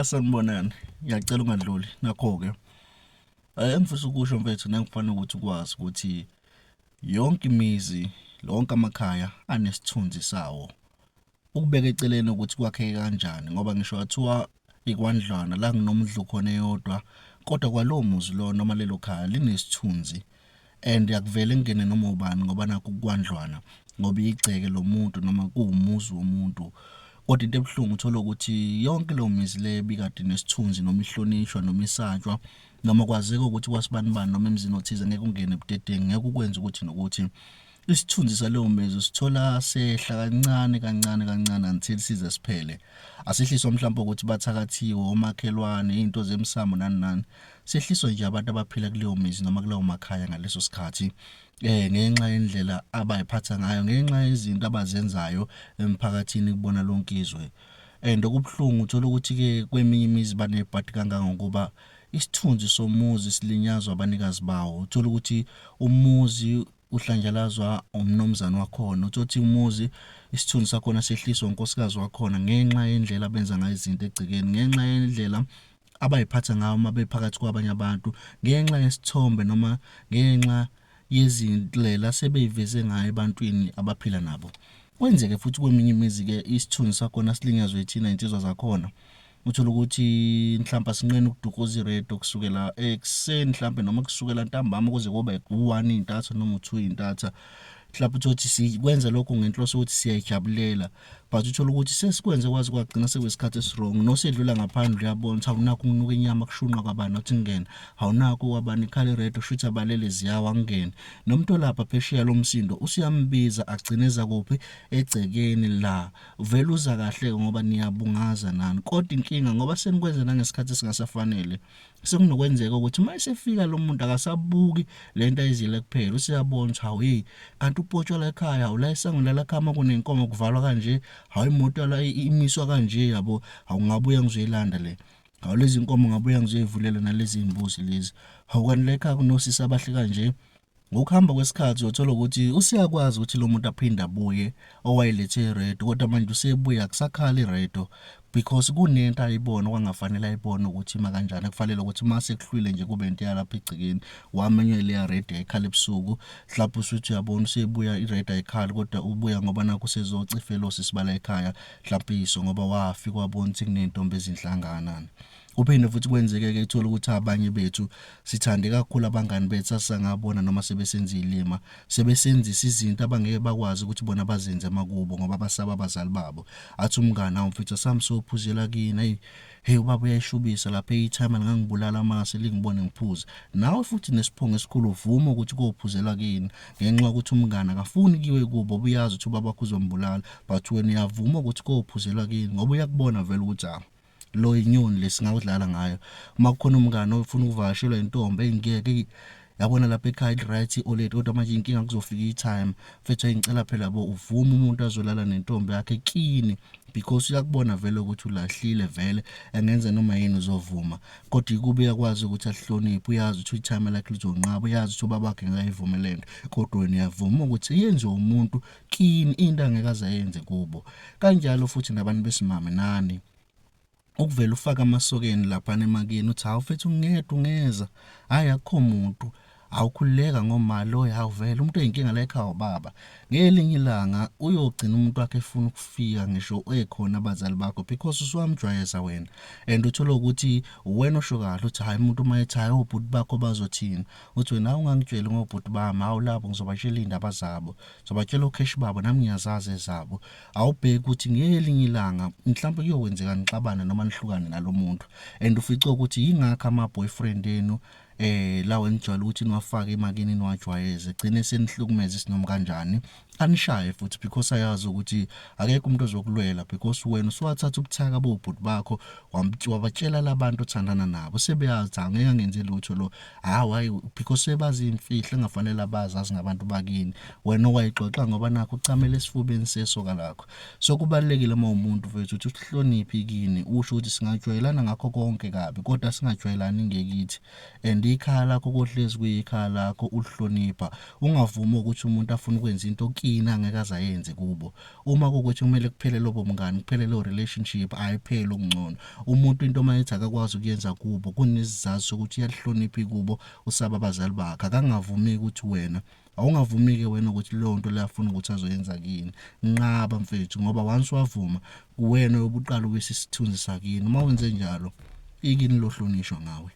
Sanibonani. Ngiyacela ungadluli. Nakho-ke, engifisa ukusho mfethu nangifanele ukuthi ukwazi ukuthi yonke imizi, lonke amakhaya anesithunzi sawo. Ukubeka eceleni ukuthi kwakheke kanjani ngoba ngisho wathiwa ikwandlwana la kunomdlu khona eyodwa, kodwa kwalowo muzi lo noma lelo khaya linesithunzi and akuvele kungene noma ubani ngoba nakho kukwandlwana ngoba igceke lo muntu noma kuwumuzi womuntu. Kodwa into ebuhlungu uthola ukuthi yonke leyo mizi le bikade nesithunzi noma ihlonishwa noma isatshwa noma kwazeka ukuthi kwasibani bani noma emzini othize ngeke ungene ebudedengu ngeke ukwenza ukuthi nokuthi isithunzi saleyo mizi sithola sehla kancane kancane kancane until size siphele. Asehliswa mhlawumbe ukuthi bathakathiwe omakhelwane izinto zemsamo nani nani, sehliswa nje abantu abaphila kuleyo mizi noma kuleyo makhaya ngaleso sikhathi ngenxa yendlela abayiphatha ngayo, ngenxa yezinto abazenzayo emphakathini kubona lonke izwe. And okubuhlungu uthola ukuthi-ke kweminye imizi banebhadi kangangokuba isithunzi somuzi silinyazwa abanikazi bawo. Uthola ukuthi umuzi uhlanjalazwa umnomzana wakhona, uthi umuzi isithunzi sakhona sehliswa unkosikazi wakhona ngenxa yendlela abenza ngayo izinto egcekeni, ngenxa yendlela abayiphatha ngayo uma bephakathi kwabanye abantu, ngenxa yesithombe noma ngenxa yezindlela sebeyiveze ngayo ebantwini abaphila nabo. Kwenzeke futhi kweminye imizi-ke isithunzi sakhona silinyazwe thina insizwa zakhona. Uthola ukuthi mhlawumbe sinqena ukudukuza iredo kusukela ekuseni mhlawumbe noma kusukela ntambama kuze kube u1 intatha noma u2 intatha. Mhlawumbe uthi sikwenza lokho ngenhloso ukuthi siyayijabulela, but uthola ukuthi sesikwenze kwazi kwagcina sekwesikhathi esirong nosedlula ngaphandle uyabona ukuthi awunakho ukunuka inyama kushunqa kwabani nothi ngene, awunakho wabani ikhala iredo shuthi abalele ziyawa ngene. Nomuntu olapha phesheya lomsindo usiyambiza agcineza kuphi egcekeni la, vele uza kahle ngoba niyabungaza nani, kodwa inkinga ngoba senikwenza nangesikhathi esingasafanele sekunokwenzeka ukuthi uma esefika lo muntu akasabuki lento ayizile kuphela, usiyabona ukuthi hawu hey kanti upotshwa la ekhaya, awula isangula la khama kunenkomo kuvalwa kanje, hawu imoto la imiswa kanje yabo, awungabuya ngizoyilanda le, hawu lezi inkomo ngabuya ngizoyivulela nalezi imbuzi lezi, hawu kanti la ekhaya kunosisi abahle kanje. Ngokuhamba kwesikhathi uthola ukuthi usiyakwazi ukuthi lo muntu aphinde abuye owayilethe iredo, kodwa manje usebuya akusakhala iredo because kunento ayibona okwangafanele ayibone ukuthi ima kanjani. Kufanele ukuthi mase kuhlwile nje kube into yalapha egcekeni wamenye le redo ayikhala ebusuku, mhlawumbe usuthi uyabona usebuya iredo ayikhala kodwa ubuya ngoba nakho sezocifela osisibala ekhaya, mhlawumbe iso ngoba wafika wabona ukuthi kunentombi ezinhlanganana. Kuphinde futhi kwenzeke-ke ithola ukuthi abanye bethu sithande kakhulu abangani bethu asangabona noma sebesenza ilima, sebesenzisa izinto abangeke bakwazi ukuthi bona bazenze makubo ngoba basaba abazali babo. Athi umngane awu mfethu sami sophuzela kini, hey ubaba uyayishubisa lapha e-time ngangibulala amase lingibone ngiphuza. Nawe futhi nesiphongo esikhulu uvuma ukuthi kophuzela kini ngenxa ukuthi umngane akafuni kiwe kubo, ubuyazi ukuthi ubaba kuzombulala, but wena uyavuma ukuthi kophuzela kini ngoba uyakubona vele ukuthi lo inyoni lesingawudlala ngayo. Uma kukhona umngane ofuna ukuvakashelwa intombi engeke yabona lapha ekhaya right already, kodwa manje inkinga kuzofika i-time mfethu engicela phela bo uvuma umuntu azolala nentombi yakhe kini because uyakubona vele ukuthi ulahlile vele engenza noma yini uzovuma, kodwa ikube yakwazi ukuthi ahloniphe, uyazi ukuthi i-time lakhe lizonqaba, uyazi ukuthi ubaba wakhe ngayivumelene, kodwa wena uyavuma ukuthi yenziwe umuntu kini into angeke azayenze kubo. Kanjalo futhi nabantu besimame nani ukuvela ufaka amasokeni lapha emakini uthi hawu mfethu ngedwa ungeza, hayi akukho umuntu, awukhululeka ngomali oya hawu vele umuntu oyinkinga la ekhaya ubaba. Ngelinye ilanga uyogcina umuntu wakhe efuna ukufika ngisho ekhona abazali bakho because usuwamjwayeza wena, and uthola ukuthi wena osho kahle uthi hayi umuntu uma ethi hayi obhuti bakho bazothini, uthi wena ungangitsheli ngobhuti bami, hawu lapho ngizobatshela indaba zabo, ngizobatshela okheshi babo nami ngiyazazi ezabo. Awubheki ukuthi ngelinye ilanga mhlawumbe kuyokwenzeka nixabane noma nihlukane nalomuntu, and ufica ukuthi yingakho ama-boyfriend enu lawo enijwayele ukuthi niwafake emakini niwajwayeze, gcine senihlukumeza isinoma kanjani, anishaye futhi because ayazi ukuthi akekho umuntu ozokulwela because wena usuwathatha ubuthaka bobhuti bakho wabatshela labantu othandana nabo, sebeyazi ukuthi angeke angenze lutho lo, hayi because sebazi imfihlo engafanele abazazi ngabantu bakini, wena owayixoxa ngoba nakho ucamele esifubeni sesoka lakho. So kubalekile uma umuntu mfethu ukuthi uhloniphe kini, usho ukuthi singajwayelana ngakho konke kabi kodwa singajwayelani ngekithi, and ikhala lakho kohlezi kuyikhaya lakho ulihlonipha, ungavumi ukuthi umuntu afune ukwenza into kini angeke azayenze kubo. Uma kukuthi kumele kuphele lobo mngani, kuphele lo relationship, ayiphele okungcono. Umuntu into mayethi akakwazi ukuyenza kubo kunesizathu sokuthi uyalihlonipha kubo, usaba abazali bakhe. Akangavumi ukuthi wena awungavumi-ke wena ukuthi leyo nto leyafuna ukuthi azoyenza kini. Nqaba mfethu, ngoba once wavuma uwena obuqala uwisa isithunzi sakini. Uma wenze njalo ikini lohlonishwa ngawe.